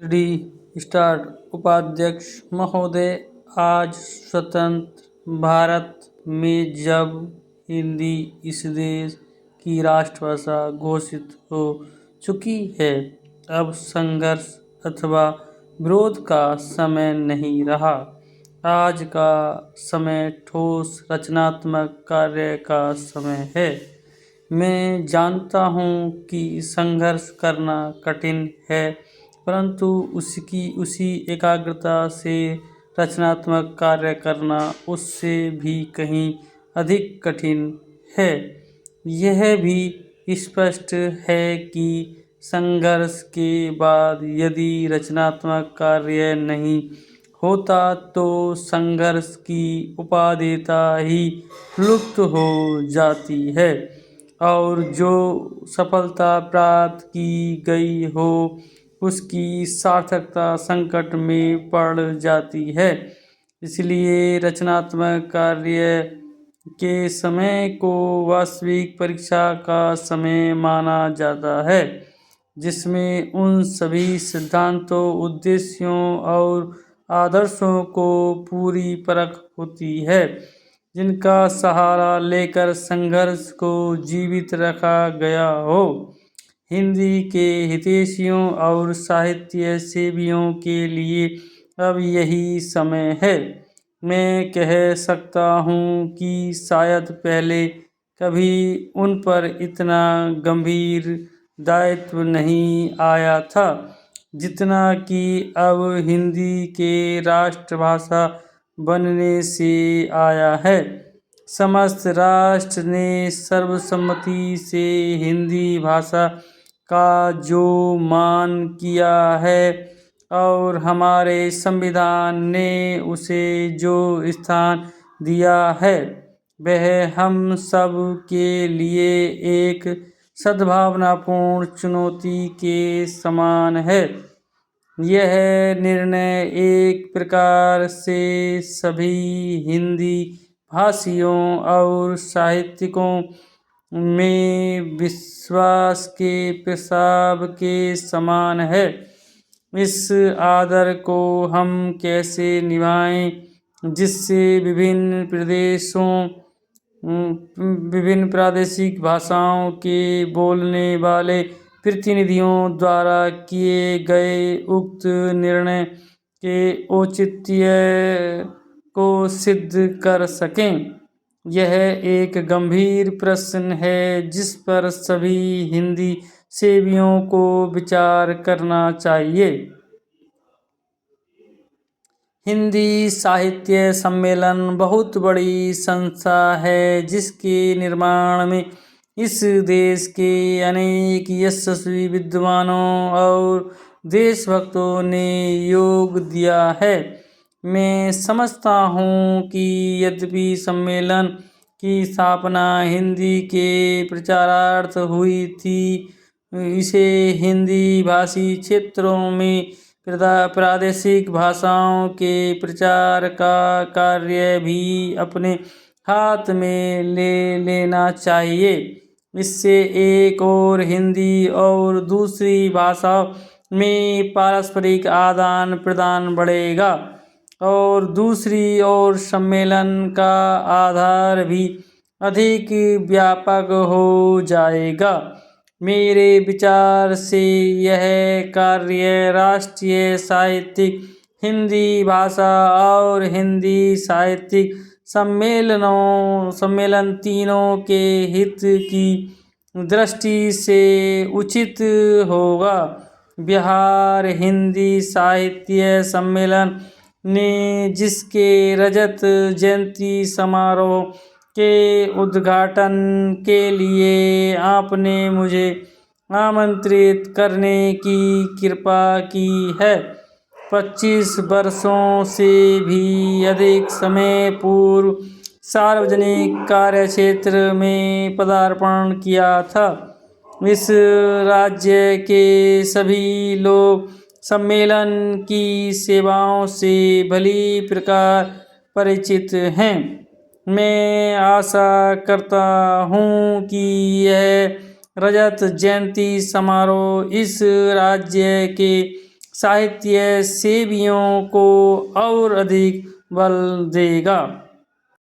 Start. उपाध्यक्ष महोदय, आज स्वतंत्र भारत में जब हिंदी इस देश की राष्ट्रभाषा घोषित हो चुकी है, अब संघर्ष अथवा विरोध का समय नहीं रहा। आज का समय ठोस रचनात्मक कार्य का समय है। मैं जानता हूँ कि संघर्ष करना कठिन है, परंतु उसी एकाग्रता से रचनात्मक कार्य करना उससे भी कहीं अधिक कठिन है। यह भी स्पष्ट है कि संघर्ष के बाद यदि रचनात्मक कार्य नहीं होता तो संघर्ष की उपादेयता ही लुप्त हो जाती है और जो सफलता प्राप्त की गई हो उसकी सार्थकता संकट में पड़ जाती है। इसलिए रचनात्मक कार्य के समय को वास्तविक परीक्षा का समय माना जाता है, जिसमें उन सभी सिद्धांतों, उद्देश्यों और आदर्शों को पूरी परख होती है जिनका सहारा लेकर संघर्ष को जीवित रखा गया हो। हिंदी के हितैषियों और साहित्य सेवियों के लिए अब यही समय है। मैं कह सकता हूँ कि शायद पहले कभी उन पर इतना गंभीर दायित्व नहीं आया था जितना कि अब हिंदी के राष्ट्रभाषा बनने से आया है। समस्त राष्ट्र ने सर्वसम्मति से हिंदी भाषा का जो मान किया है और हमारे संविधान ने उसे जो स्थान दिया है, वह हम सब के लिए एक सद्भावनापूर्ण चुनौती के समान है। यह निर्णय एक प्रकार से सभी हिंदी भाषियों और साहित्यिकों में विश्वास के पेशाब के समान है। इस आदर को हम कैसे निभाएं जिससे विभिन्न प्रादेशिक भाषाओं के बोलने वाले प्रतिनिधियों द्वारा किए गए उक्त निर्णय के औचित्य को सिद्ध कर सकें। यह एक गंभीर प्रश्न है जिस पर सभी हिंदी सेवियों को विचार करना चाहिए। हिंदी साहित्य सम्मेलन बहुत बड़ी संस्था है जिसके निर्माण में इस देश के अनेक यशस्वी विद्वानों और देशभक्तों ने योग दिया है। मैं समझता हूँ कि यद्यपि सम्मेलन की स्थापना हिंदी के प्रचारार्थ हुई थी, इसे हिंदी भाषी क्षेत्रों में प्रादेशिक भाषाओं के प्रचार का कार्य भी अपने हाथ में ले लेना चाहिए। इससे एक और हिंदी और दूसरी भाषाओं में पारस्परिक आदान प्रदान बढ़ेगा और दूसरी ओर सम्मेलन का आधार भी अधिक व्यापक हो जाएगा। मेरे विचार से यह कार्य राष्ट्रीय साहित्यिक हिंदी भाषा और हिंदी साहित्यिक सम्मेलन तीनों के हित की दृष्टि से उचित होगा। बिहार हिंदी साहित्य सम्मेलन ने जिसके रजत जयंती समारोह के उद्घाटन के लिए आपने मुझे आमंत्रित करने की कृपा की है, 25 वर्षों से भी अधिक समय पूर्व सार्वजनिक कार्यक्षेत्र में पदार्पण किया था। इस राज्य के सभी लोग सम्मेलन की सेवाओं से भली प्रकार परिचित हैं। मैं आशा करता हूँ कि यह रजत जयंती समारोह इस राज्य के साहित्य सेवियों को और अधिक बल देगा।